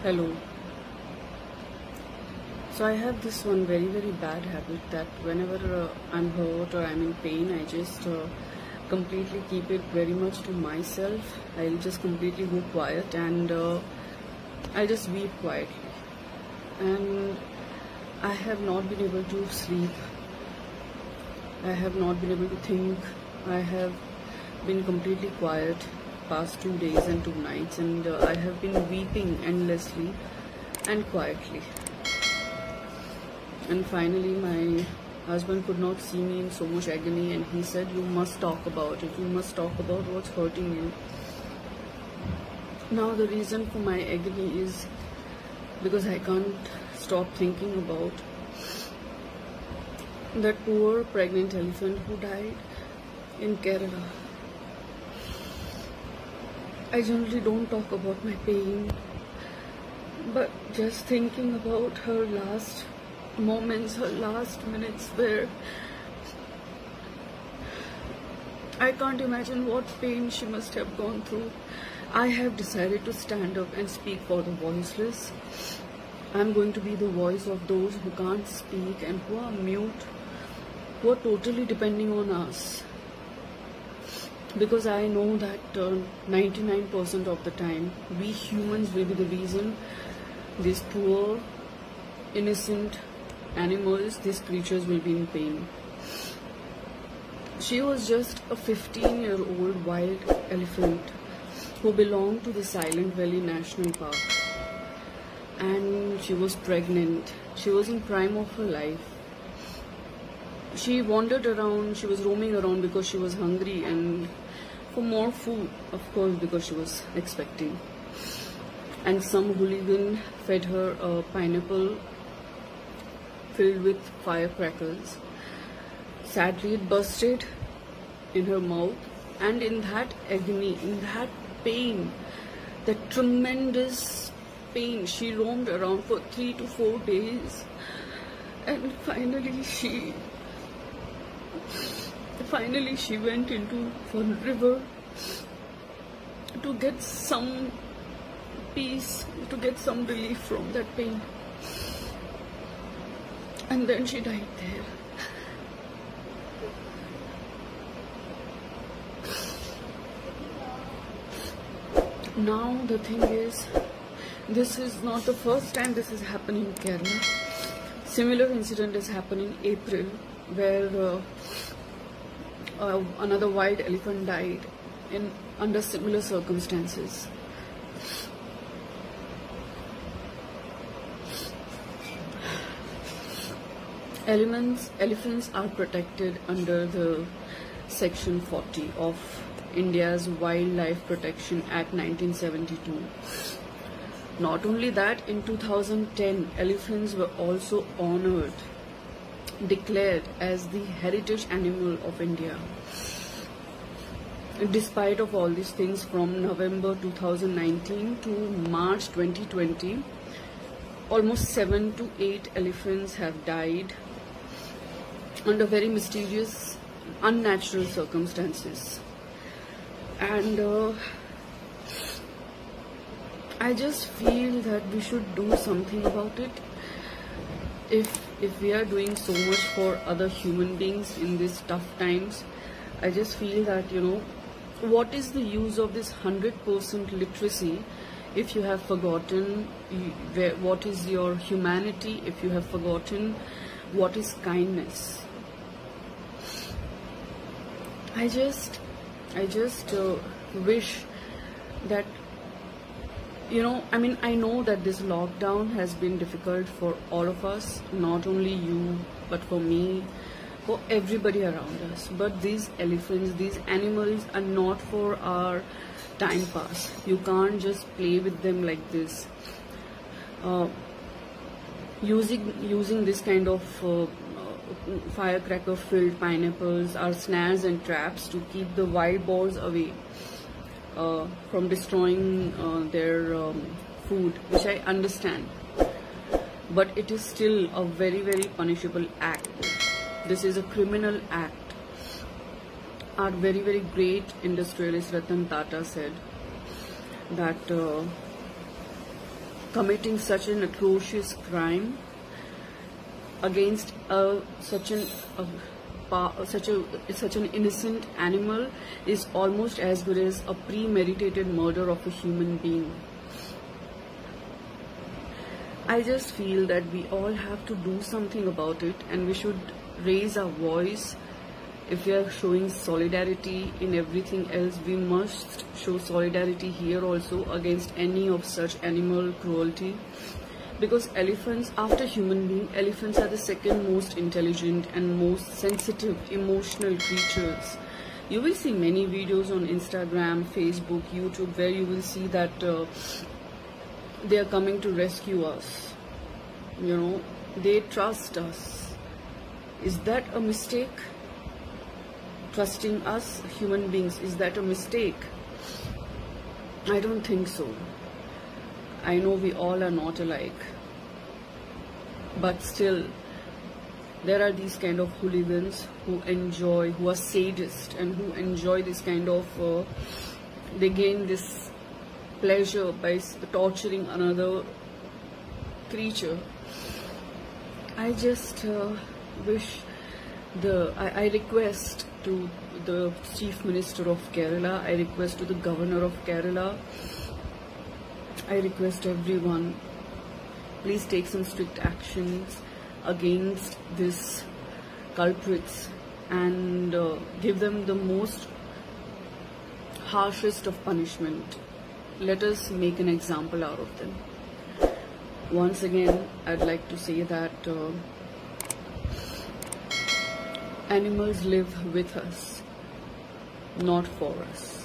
Hello. So I have this one very bad habit that whenever I'm hurt or I'm in pain, I just completely keep it very much to myself. I'll just completely go quiet and I just weep quietly. And I have not been able to sleep. I have not been able to think. I have been completely quiet past 2 days and 2 nights, and I have been weeping endlessly and quietly. And finally my husband could not see me in so much agony, and he said, "You must talk about it. You must talk about what's hurting you." Now the reason for my agony is because I can't stop thinking about that poor pregnant elephant who died in Kerala. I generally don't talk about my pain, but just thinking about her last moments, her last minutes, where I can't imagine what pain she must have gone through. I have decided to stand up and speak for the voiceless. I'm going to be the voice of those who can't speak and who are mute, who are totally depending on us. Because I know that 99% of the time, we humans will be the reason these poor, innocent animals, these creatures will be in pain. She was just a 15-year-old wild elephant who belonged to the Silent Valley National Park. And she was pregnant. She was in prime of her life. She wandered around, she was roaming around because she was hungry and for more food, of course, because she was expecting. And some hooligan fed her a pineapple filled with firecrackers. Sadly, it busted in her mouth, and in that agony, in that pain, that tremendous pain, she roamed around for 3 to 4 days, and finally she went into one river to get some peace, to get some relief from that pain. And then she died there. Now the thing is, this is not the first time this is happening in Kerala. Similar incident has happened in April, where another wild elephant died under similar circumstances. Elephants are protected under the Section 40 of India's Wildlife Protection Act 1972. Not only that, in 2010, elephants were also honored, declared as the heritage animal of India. Despite of all these things, from November 2019 to March 2020, almost 7 to 8 elephants have died under very mysterious, unnatural circumstances. And I just feel that we should do something about it. If we are doing so much for other human beings in these tough times, I just feel that, what is the use of this 100% literacy if you have forgotten what is your humanity, if you have forgotten what is kindness. I just wish that, I know that this lockdown has been difficult for all of us, not only you, but for me, for everybody around us. But these elephants, these animals are not for our time pass. You can't just play with them like this. Using this kind of firecracker filled pineapples are snares and traps to keep the wild boars away from destroying their food, which I understand, but it is still a very punishable act. This is a criminal act. Our very great industrialist Ratan Tata said that committing such an atrocious crime against such an innocent animal is almost as good as a premeditated murder of a human being. I just feel that we all have to do something about it, and we should raise our voice. If we are showing solidarity in everything else, we must show solidarity here also against any of such animal cruelty. Because elephants, after human being, elephants are the second most intelligent and most sensitive, emotional creatures. You will see many videos on Instagram, Facebook, YouTube, where you will see that they are coming to rescue us. You know, they trust us. Is that a mistake? Trusting us, human beings, is that a mistake? I don't think so. I know we all are not alike, but still there are these kind of hooligans who are sadists, and who enjoy this kind of they gain this pleasure by torturing another creature. I just wish I request to the Chief Minister of Kerala, I request to the Governor of Kerala, I request everyone, please take some strict actions against these culprits and give them the most harshest of punishment. Let us make an example out of them. Once again, I'd like to say that animals live with us, not for us.